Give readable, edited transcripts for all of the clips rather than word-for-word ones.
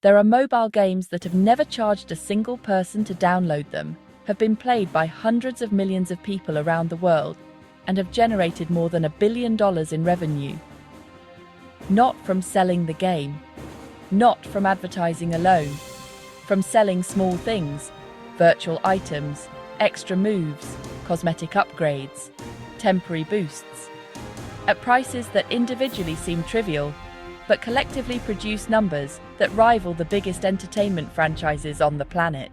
There are mobile games that have never charged a single person to download them, have been played by hundreds of millions of people around the world, and have generated more than $1 billion in revenue. Not from selling the game, not from advertising alone, from selling small things, virtual items, extra moves, cosmetic upgrades, temporary boosts, at prices that individually seem trivial, but collectively produce numbers that rival the biggest entertainment franchises on the planet.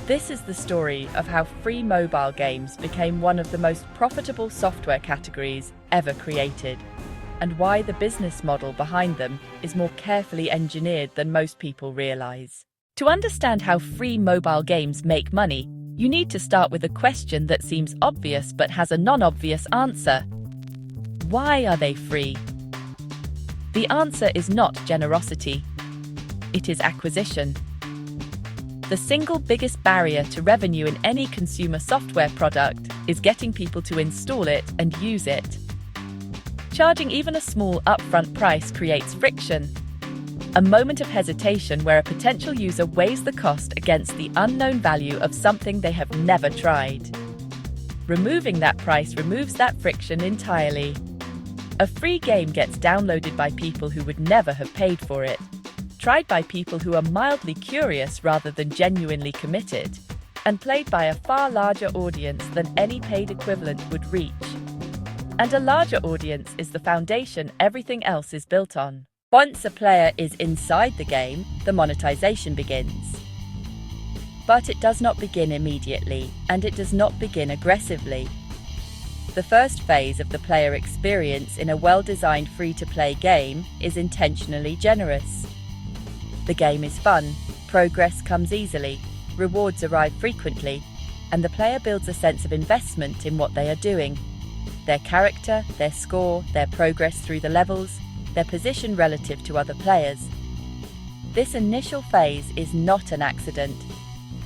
This is the story of how free mobile games became one of the most profitable software categories ever created, and why the business model behind them is more carefully engineered than most people realize. To understand how free mobile games make money, you need to start with a question that seems obvious but has a non-obvious answer. Why are they free? The answer is not generosity. It is acquisition. The single biggest barrier to revenue in any consumer software product is getting people to install it and use it. Charging even a small upfront price creates friction, a moment of hesitation where a potential user weighs the cost against the unknown value of something they have never tried. Removing that price removes that friction entirely. A free game gets downloaded by people who would never have paid for it, tried by people who are mildly curious rather than genuinely committed, and played by a far larger audience than any paid equivalent would reach. And a larger audience is the foundation everything else is built on. Once a player is inside the game, the monetization begins. But it does not begin immediately, and it does not begin aggressively. The first phase of the player experience in a well-designed free-to-play game is intentionally generous. The game is fun, progress comes easily, rewards arrive frequently, and the player builds a sense of investment in what they are doing. Their character, their score, their progress through the levels, their position relative to other players. This initial phase is not an accident.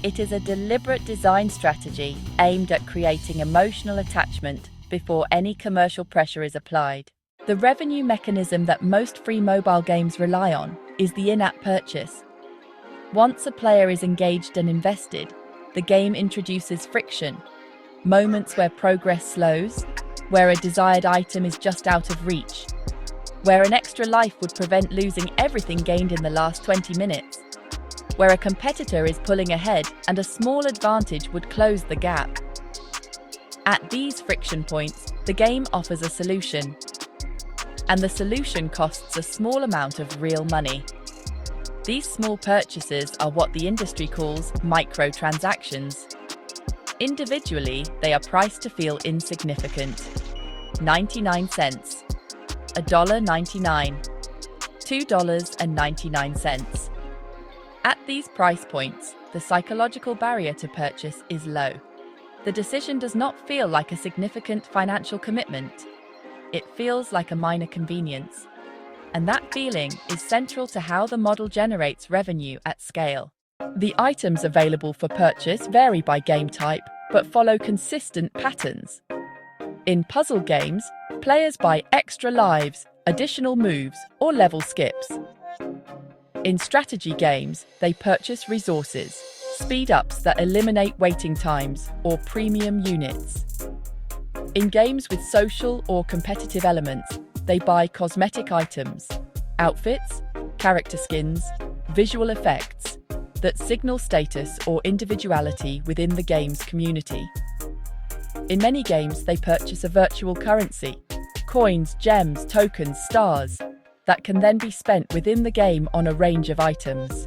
It is a deliberate design strategy aimed at creating emotional attachment before any commercial pressure is applied. The revenue mechanism that most free mobile games rely on is the in-app purchase. Once a player is engaged and invested, the game introduces friction, moments where progress slows, where a desired item is just out of reach, where an extra life would prevent losing everything gained in the last 20 minutes, where a competitor is pulling ahead and a small advantage would close the gap. At these friction points, the game offers a solution, and the solution costs a small amount of real money. These small purchases are what the industry calls microtransactions. Individually, they are priced to feel insignificant. 99 cents, $1.99, $2.99. At these price points, the psychological barrier to purchase is low. The decision does not feel like a significant financial commitment. It feels like a minor convenience. And that feeling is central to how the model generates revenue at scale. The items available for purchase vary by game type, but follow consistent patterns. In puzzle games, players buy extra lives, additional moves, or level skips. In strategy games, they purchase resources, speed-ups that eliminate waiting times, or premium units. In games with social or competitive elements, they buy cosmetic items, outfits, character skins, visual effects that signal status or individuality within the game's community. In many games, they purchase a virtual currency, coins, gems, tokens, stars, that can then be spent within the game on a range of items.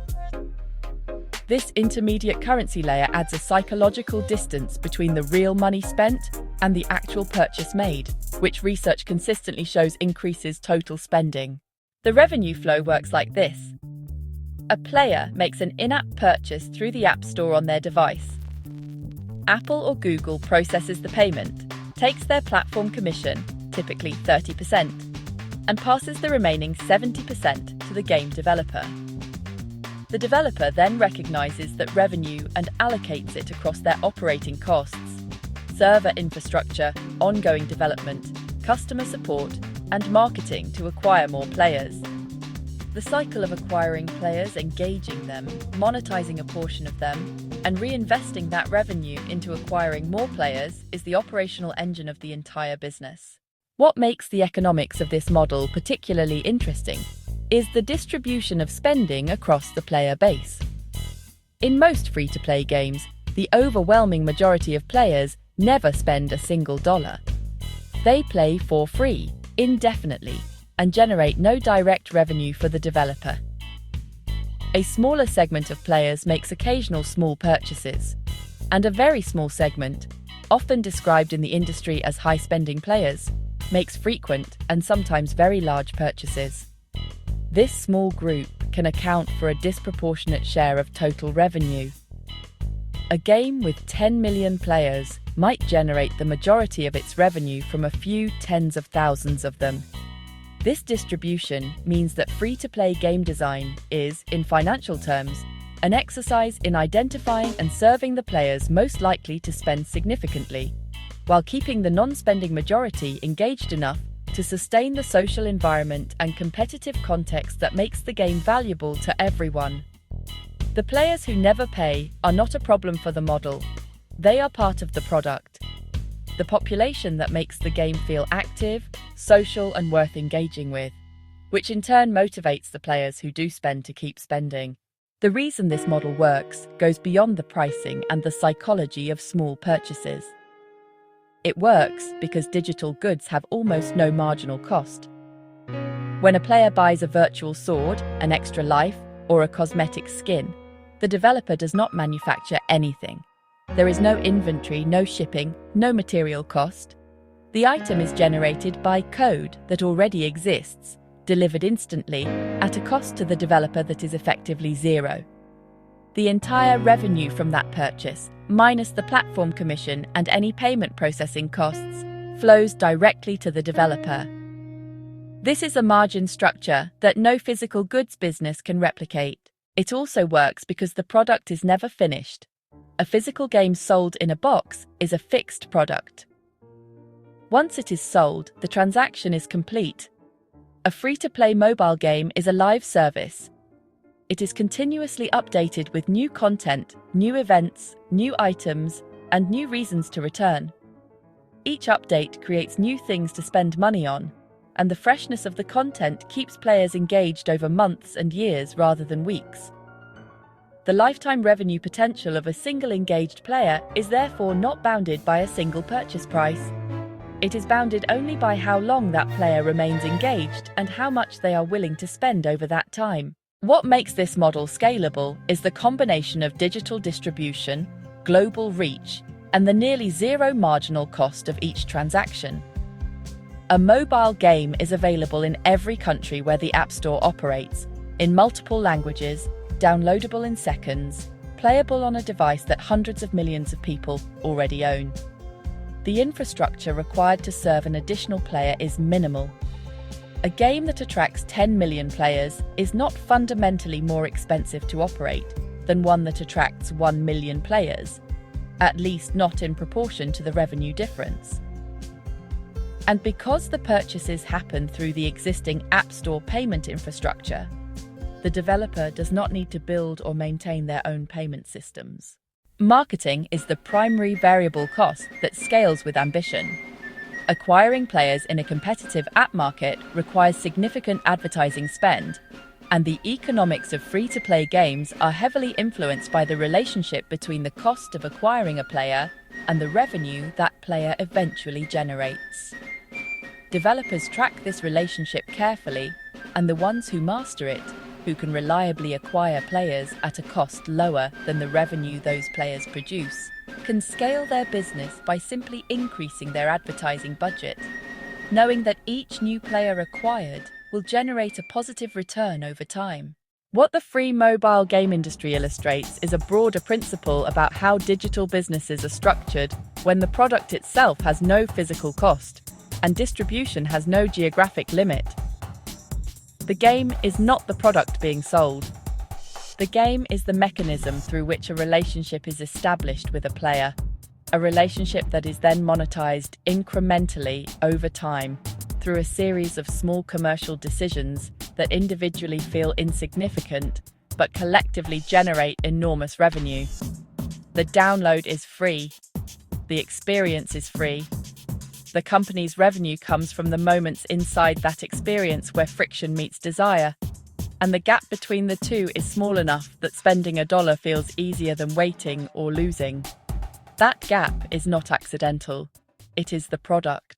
This intermediate currency layer adds a psychological distance between the real money spent and the actual purchase made, which research consistently shows increases total spending. The revenue flow works like this. A player makes an in-app purchase through the App Store on their device. Apple or Google processes the payment, takes their platform commission, typically 30%, and passes the remaining 70% to the game developer. The developer then recognizes that revenue and allocates it across their operating costs, server infrastructure, ongoing development, customer support, and marketing to acquire more players. the cycle of acquiring players, engaging them, monetizing a portion of them, and reinvesting that revenue into acquiring more players is the operational engine of the entire business. What makes the economics of this model particularly interesting is the distribution of spending across the player base. In most free-to-play games, the overwhelming majority of players never spend a single dollar. They play for free, indefinitely, and generate no direct revenue for the developer. A smaller segment of players makes occasional small purchases, and a very small segment, often described in the industry as high-spending players, makes frequent and sometimes very large purchases. This small group can account for a disproportionate share of total revenue. A game with 10 million players might generate the majority of its revenue from a few tens of thousands of them. This distribution means that free-to-play game design is, in financial terms, an exercise in identifying and serving the players most likely to spend significantly, while keeping the non-spending majority engaged enough to sustain the social environment and competitive context that makes the game valuable to everyone. The players who never pay are not a problem for the model. They are part of the product. The population that makes the game feel active, social, and worth engaging with, which in turn motivates the players who do spend to keep spending. The reason this model works goes beyond the pricing and the psychology of small purchases. It works because digital goods have almost no marginal cost. When a player buys a virtual sword, an extra life, or a cosmetic skin, the developer does not manufacture anything. There is no inventory, no shipping, no material cost. The item is generated by code that already exists, delivered instantly, at a cost to the developer that is effectively zero. The entire revenue from that purchase, minus the platform commission and any payment processing costs, flows directly to the developer. This is a margin structure that no physical goods business can replicate. It also works because the product is never finished. A physical game sold in a box is a fixed product. Once it is sold, the transaction is complete. A free-to-play mobile game is a live service. It is continuously updated with new content, new events, new items, and new reasons to return. Each update creates new things to spend money on, and the freshness of the content keeps players engaged over months and years rather than weeks. The lifetime revenue potential of a single engaged player is therefore not bounded by a single purchase price. It is bounded only by how long that player remains engaged and how much they are willing to spend over that time. What makes this model scalable is the combination of digital distribution, global reach, and the nearly zero marginal cost of each transaction. A mobile game is available in every country where the App Store operates, in multiple languages, downloadable in seconds, playable on a device that hundreds of millions of people already own. The infrastructure required to serve an additional player is minimal. A game that attracts 10 million players is not fundamentally more expensive to operate than one that attracts 1 million players, at least not in proportion to the revenue difference. And because the purchases happen through the existing App Store payment infrastructure, the developer does not need to build or maintain their own payment systems. Marketing is the primary variable cost that scales with ambition. Acquiring players in a competitive app market requires significant advertising spend, and the economics of free-to-play games are heavily influenced by the relationship between the cost of acquiring a player and the revenue that player eventually generates. Developers track this relationship carefully, and the ones who master it, who can reliably acquire players at a cost lower than the revenue those players produce, can scale their business by simply increasing their advertising budget, knowing that each new player acquired will generate a positive return over time. What the free mobile game industry illustrates is a broader principle about how digital businesses are structured when the product itself has no physical cost and distribution has no geographic limit. The game is not the product being sold. The game is the mechanism through which a relationship is established with a player, a relationship that is then monetized incrementally over time through a series of small commercial decisions that individually feel insignificant, but collectively generate enormous revenue. The download is free. The experience is free. The company's revenue comes from the moments inside that experience where friction meets desire. And the gap between the two is small enough that spending $1 feels easier than waiting or losing. That gap is not accidental. It is the product.